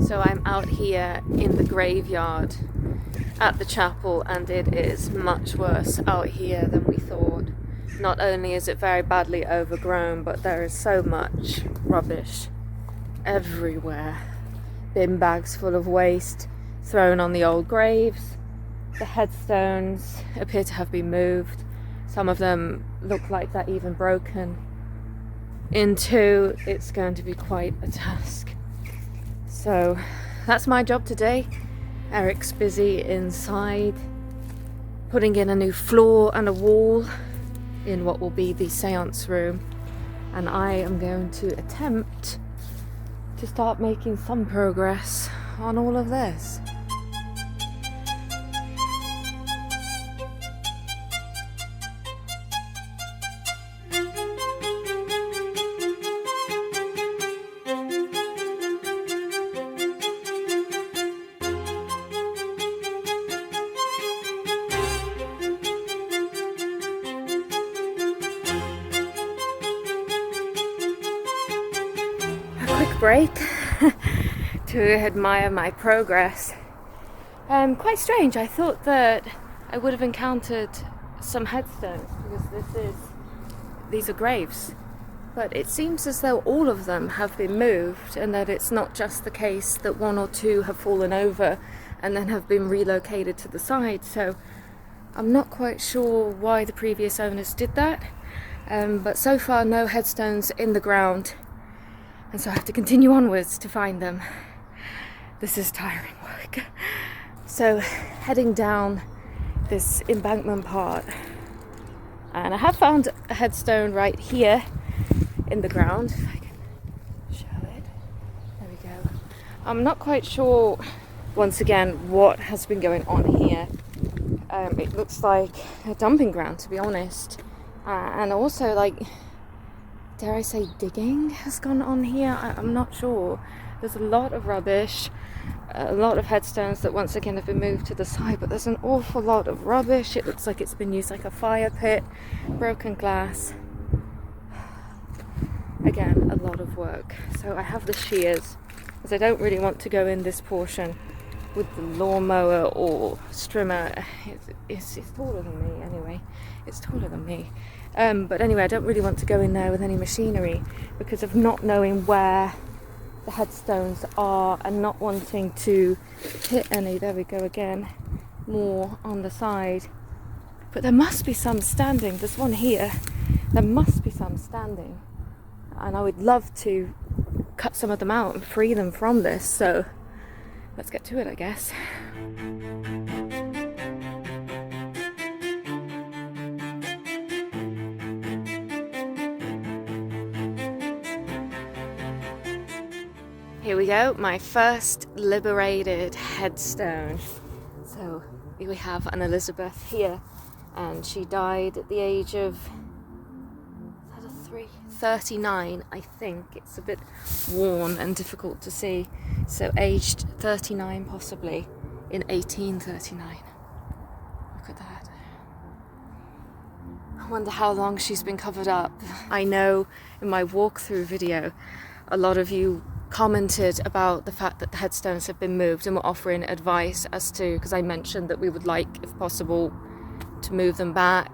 So I'm out here in the graveyard at the chapel, and it is much worse out here than we thought. Not only is it very badly overgrown, but there is so much rubbish everywhere. Bin bags full of waste thrown on the old graves. The headstones appear to have been moved. Some of them look like they're even broken in two. It's going to be quite a task. So that's my job today. Eric's busy inside putting in a new floor and a wall in what will be the seance room, and I am going to attempt to start making some progress on all of this. Break to admire my progress. Quite strange. I thought that I would have encountered some headstones because these are graves, but it seems as though all of them have been moved, and that it's not just the case that one or two have fallen over and then have been relocated to the side. So I'm not quite sure why the previous owners did that, but so far no headstones in the ground. And so I have to continue onwards to find them. This is tiring work. So heading down this embankment part, and I have found a headstone right here in the ground. If I can show it. There we go. I'm not quite sure, once again, what has been going on here. It looks like a dumping ground, to be honest. And also, like, dare I say, digging has gone on here? I'm not sure. There's a lot of rubbish, a lot of headstones that once again have been moved to the side, but there's an awful lot of rubbish. It looks like it's been used like a fire pit, broken glass. Again, a lot of work. So I have the shears, because I don't really want to go in this portion with the lawnmower or strimmer. It's taller than me anyway. It's taller than me. But anyway, I don't really want to go in there with any machinery because of not knowing where the headstones are and not wanting to hit any. There we go again, more on the side. But there must be some standing. There's one here. There must be some standing. And I would love to cut some of them out and free them from this. So let's get to it, I guess. Here we go, my first liberated headstone. So we have an Elizabeth here, and she died at the age of 39, I think. It's a bit worn and difficult to see. So aged 39 possibly, in 1839. Look at that. I wonder how long she's been covered up. I know in my walkthrough video, a lot of you commented about the fact that the headstones have been moved and were offering advice as to, because I mentioned that we would like, if possible, to move them back.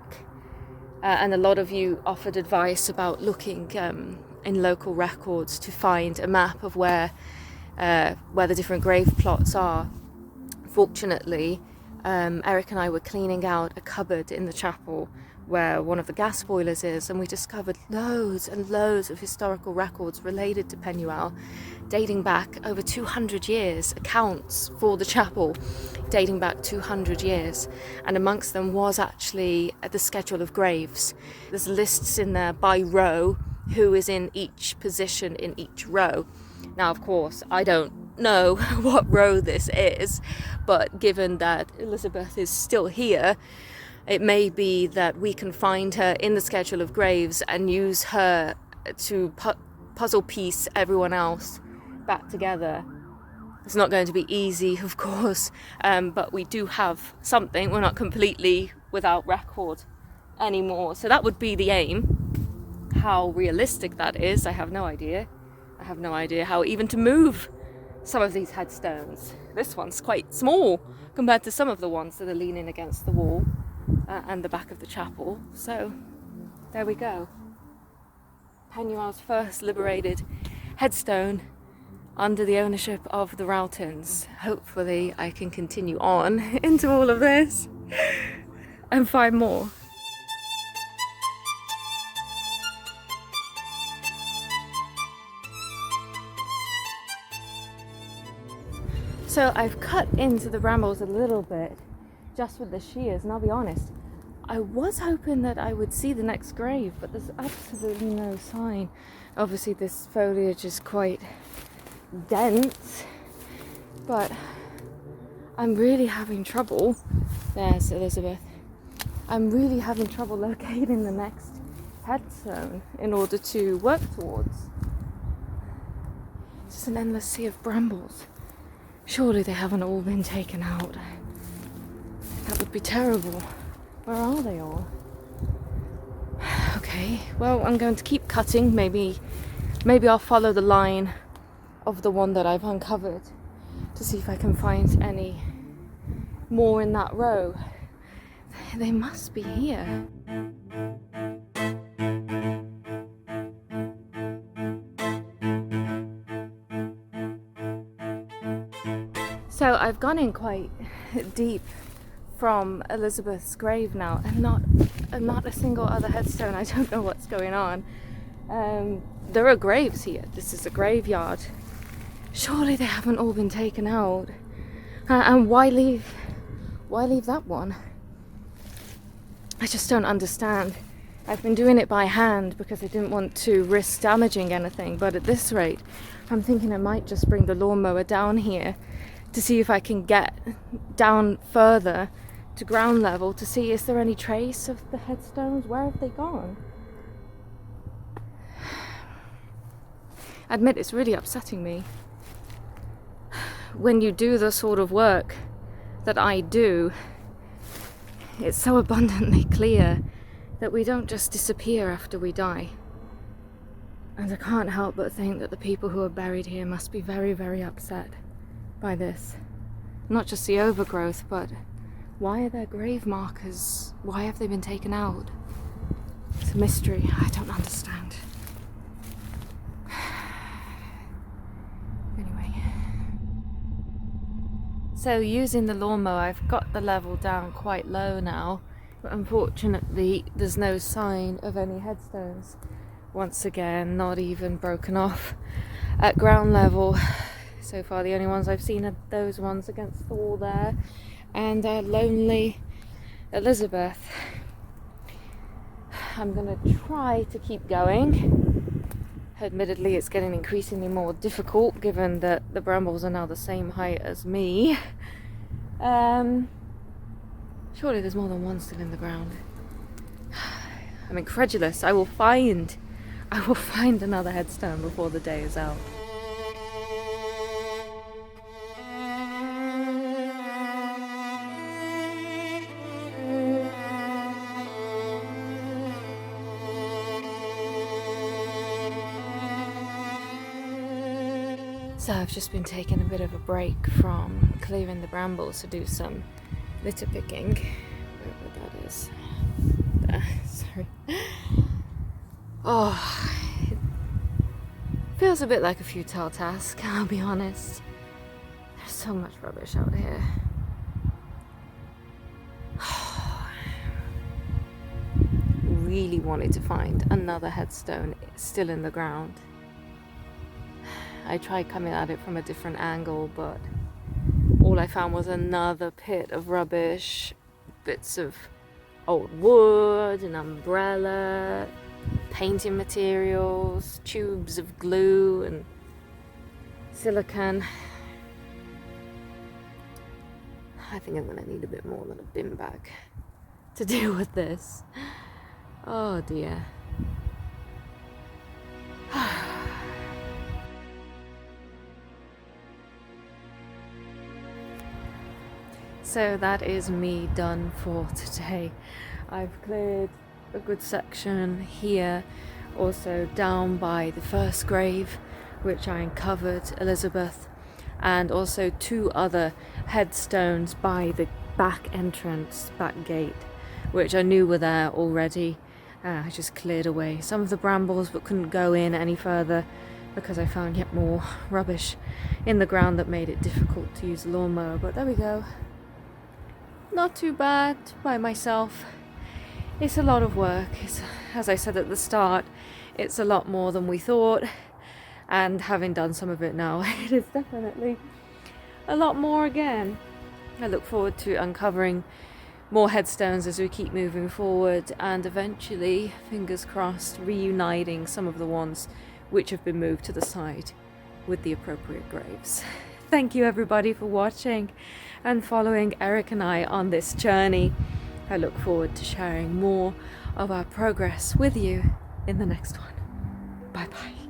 And a lot of you offered advice about looking in local records to find a map of where the different grave plots are. Fortunately, Eric and I were cleaning out a cupboard in the chapel where one of the gas boilers is, and we discovered loads and loads of historical records related to Penuel, dating back over 200 years, accounts for the chapel dating back 200 years, and amongst them was actually the schedule of graves. There's lists in there by row, who is in each position in each row. Now, of course, I don't know what row this is, but given that Elizabeth is still here, it may be that we can find her in the schedule of graves and use her to puzzle piece everyone else back together. It's not going to be easy, of course, but we do have something. We're not completely without record anymore. So that would be the aim. How realistic that is, I have no idea. I have no idea how even to move some of these headstones. This one's quite small compared to some of the ones that are leaning against the wall and the back of the chapel. So there we go. Penuel's first liberated headstone under the ownership of the Rowtons. Hopefully I can continue on into all of this and find more. So I've cut into the brambles a little bit just with the shears, and I'll be honest, I was hoping that I would see the next grave, but there's absolutely no sign. Obviously this foliage is quite dense, but I'm really having trouble. There's Elizabeth. I'm really having trouble locating the next headstone in order to work towards. It's just an endless sea of brambles. Surely they haven't all been taken out. That would be terrible. Where are they all? Okay, well, I'm going to keep cutting. Maybe I'll follow the line of the one that I've uncovered to see if I can find any more in that row. They must be here. So I've gone in quite deep from Elizabeth's grave now, and not a single other headstone. I don't know what's going on. There are graves here. This is a graveyard. Surely they haven't all been taken out. And why leave that one? I just don't understand. I've been doing it by hand because I didn't want to risk damaging anything, but at this rate, I'm thinking I might just bring the lawnmower down here to see if I can get down further to ground level to see, is there any trace of the headstones? Where have they gone? I admit it's really upsetting me. When you do the sort of work that I do, it's so abundantly clear that we don't just disappear after we die. And I can't help but think that the people who are buried here must be very, very upset by this. Not just the overgrowth, but why are there grave markers? Why have they been taken out? It's a mystery. I don't understand. Anyway. So using the lawnmower, I've got the level down quite low now, but unfortunately there's no sign of any headstones. Once again, not even broken off at ground level. So far the only ones I've seen are those ones against the wall there, and lonely Elizabeth. I'm gonna try to keep going. Admittedly, it's getting increasingly more difficult given that the brambles are now the same height as me. Surely there's more than one still in the ground. I'm incredulous. I will find another headstone before the day is out. So I've just been taking a bit of a break from clearing the brambles to do some litter picking, wherever that is. There, sorry. Oh, it feels a bit like a futile task, I'll be honest. There's so much rubbish out here. Really wanted to find another headstone still in the ground. I tried coming at it from a different angle, but all I found was another pit of rubbish, bits of old wood, an umbrella, painting materials, tubes of glue and silicone. I think I'm going to need a bit more than a bin bag to deal with this. Oh dear. So that is me done for today. I've cleared a good section here, also down by the first grave, which I uncovered Elizabeth, and also 2 other headstones by the back entrance, back gate, which I knew were there already. I just cleared away some of the brambles but couldn't go in any further because I found yet more rubbish in the ground that made it difficult to use the lawnmower. But there we go. Not too bad by myself. It's a lot of work. It's, as I said at the start, it's a lot more than we thought, and having done some of it now, it is definitely a lot more again. I look forward to uncovering more headstones as we keep moving forward, and eventually, fingers crossed, reuniting some of the ones which have been moved to the side with the appropriate graves. Thank you everybody for watching and following Eric and I on this journey. I look forward to sharing more of our progress with you in the next one. Bye bye.